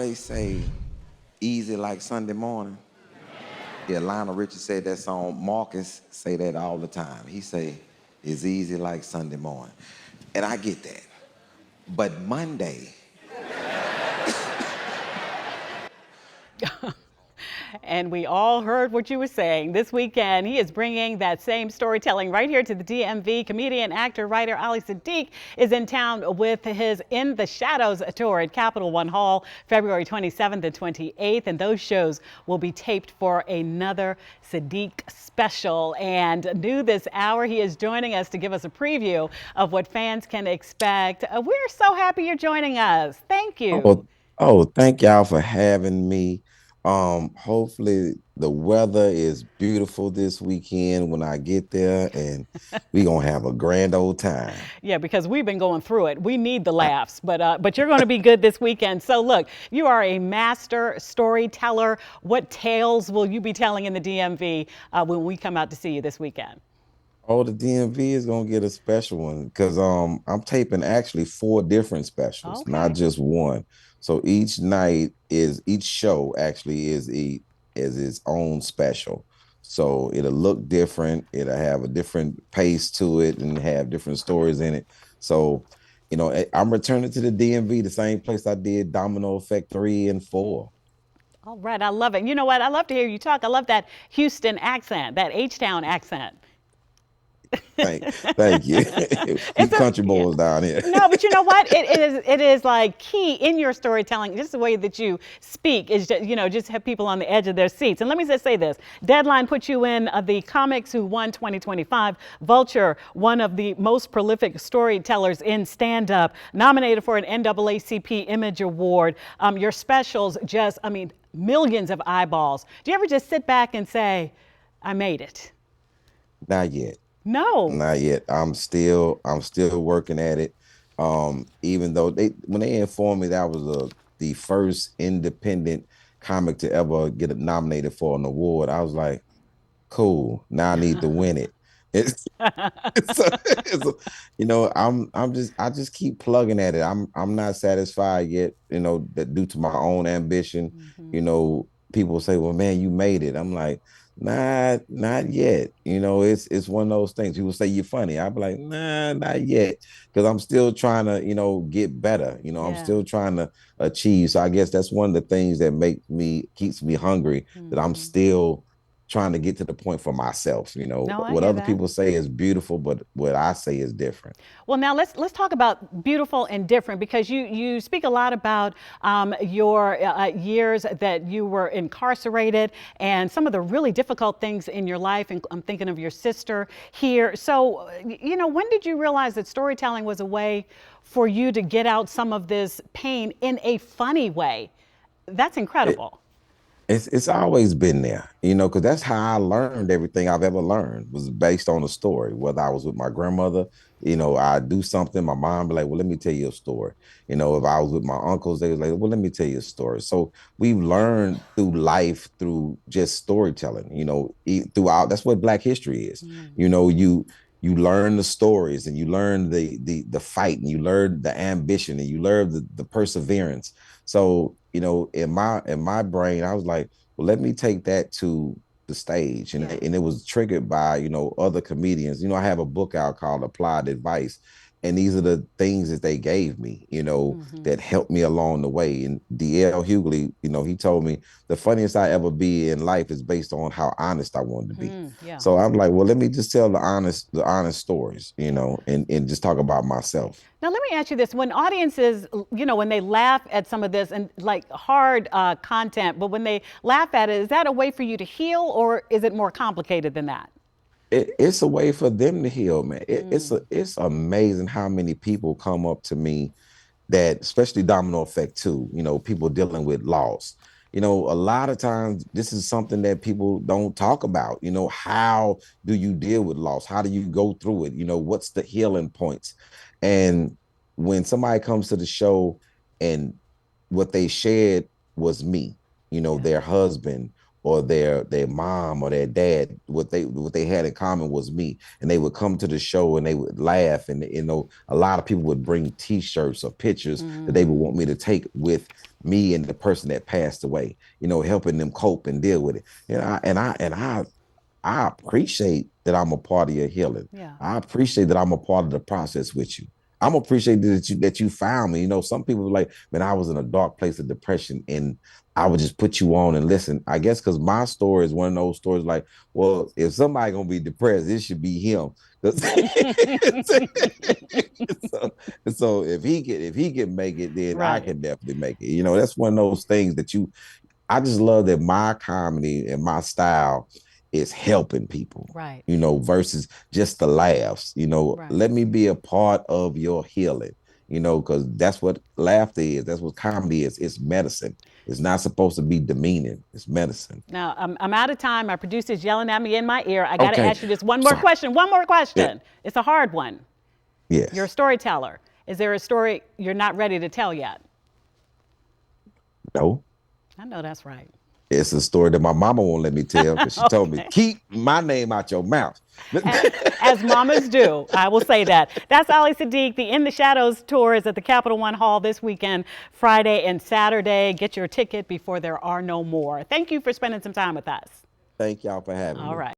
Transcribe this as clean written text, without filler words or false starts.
They say easy like Sunday morning. Yeah, Lionel Richie said that song. Marcus say that all the time. He say it's easy like Sunday morning, and I get that. But Monday, And we all heard what you were saying. This weekend, he is bringing that same storytelling right here to the DMV. Comedian, actor, writer Ali Siddiq is in town with his In the Shadows tour at Capital One Hall, February 27th and 28th. And those shows will be taped for another Siddiq special. And new this hour, he is joining us to give us a preview of what fans can expect. We're so happy you're joining us. Thank you. oh, thank y'all for having me. Hopefully the weather is beautiful this weekend when I get there, and we gonna have a grand old time. Yeah, because we've been going through it. We need the laughs, but you're going to be good this weekend. So look, you are a master storyteller. What tales will you be telling in the DMV when we come out to see you this weekend? Oh, the DMV is gonna get a special one because I'm taping actually four different specials, not Okay. just one. So each show actually is its own special. So it'll look different, it'll have a different pace to it and have different stories in it. So, I'm returning to the DMV, the same place I did Domino Effect 3 and 4. All right, I love it. You know what? I love to hear you talk. I love that Houston accent, that H-Town accent. Thank, thank you. We It's a country yeah. boys down here. No, but you know what? It is like key in your storytelling. Just the way that you speak is just just have people on the edge of their seats. And let me just say this: Deadline put you in the Comics Who Won 2025. Vulture, one of the most prolific storytellers in stand-up, nominated for an NAACP Image Award. Your specials just, I mean, millions of eyeballs. Do you ever just sit back and say, "I made it"? Not yet. No. Not yet. I'm still working at it. Even though when they informed me that I was the first independent comic to ever get nominated for an award, I was like, cool. Now I need to win it. It's, I just keep plugging at it. I'm not satisfied yet, that due to my own ambition, Mhm. you know, people say, well, man, you made it. I'm like, not yet. It's one of those things. People say you're funny. I'll be like, nah, not yet. Because I'm still trying to, get better. I'm Yeah. still trying to achieve. So I guess that's one of the things that keeps me hungry, that I'm Mhm. still trying to get to the point for myself. No, I What hear other that. people say is beautiful, but what I say is different. Well, now let's talk about beautiful and different because you speak a lot about your years that you were incarcerated and some of the really difficult things in your life. And I'm thinking of your sister here. So, when did you realize that storytelling was a way for you to get out some of this pain in a funny way? That's It, incredible. it's always been there, because that's how I learned everything I've ever learned was based on a story. Whether I was with my grandmother, I do something, my mom be like, well, let me tell you a story. If I was with my uncles, they was like, well, let me tell you a story. So we've learned through life through just storytelling, throughout. That's what Black history is. You learn the stories, and you learn the fight, and you learn the ambition, and you learn the perseverance. So, in my brain, I was like, well, let me take that to the stage. And, Yeah. and it was triggered by, other comedians. I have a book out called Applied Advice. And these are the things that they gave me, Hmm. that helped me along the way. And DL Hughley, he told me the funniest I ever be in life is based on how honest I wanted to be. Yeah. So I'm like, well, let me just tell the honest stories, Yeah. and just talk about myself. Now, let me ask you this. When audiences, when they laugh at some of this and like hard content, but when they laugh at it, is that a way for you to heal or is it more complicated than that? It's a way for them to heal, man. Mm. It's amazing how many people come up to me, that especially domino effect too, people dealing with loss. A lot of times this is something that people don't talk about. How do you deal with loss? How do you go through it? What's the healing points? And when somebody comes to the show and what they shared was me, Yeah. their husband or their mom or their dad, what they had in common was me, and they would come to the show and they would laugh, and a lot of people would bring T-shirts or pictures that they would want me to take with me and the person that passed away, helping them cope and deal with it. I appreciate that I'm a part of your healing. Yeah. I appreciate that I'm a part of the process with you. I'm appreciate that you found me. Some people are like, man, I was in a dark place of depression, and I would just put you on and listen. I guess because my story is one of those stories like, well, if somebody gonna be depressed, it should be him. so, so if he can make it, then I Right. can definitely make it. That's one of those things that I just love that my comedy and my style is helping people, Right. versus just the laughs. Right. Let me be a part of your healing, because that's what laughter is. That's what comedy is. It's medicine. It's not supposed to be demeaning. It's medicine. Now, I'm out of time. My producer's yelling at me in my ear. I got to Okay. ask you this one more Sorry. question. One more Yeah. question. It's a hard one. You're a Yes. storyteller. Is there a story you're not ready to tell yet? No. I know that's right. It's a story that my mama won't let me tell because she told me Okay. keep my name out your mouth. As mamas do, I will say that. That's Ali Siddiq. The In the Shadows tour is at the Capital One Hall this weekend, Friday and Saturday. Get your ticket before there are no more. Thank you for spending some time with us. Thank y'all for having All me. right.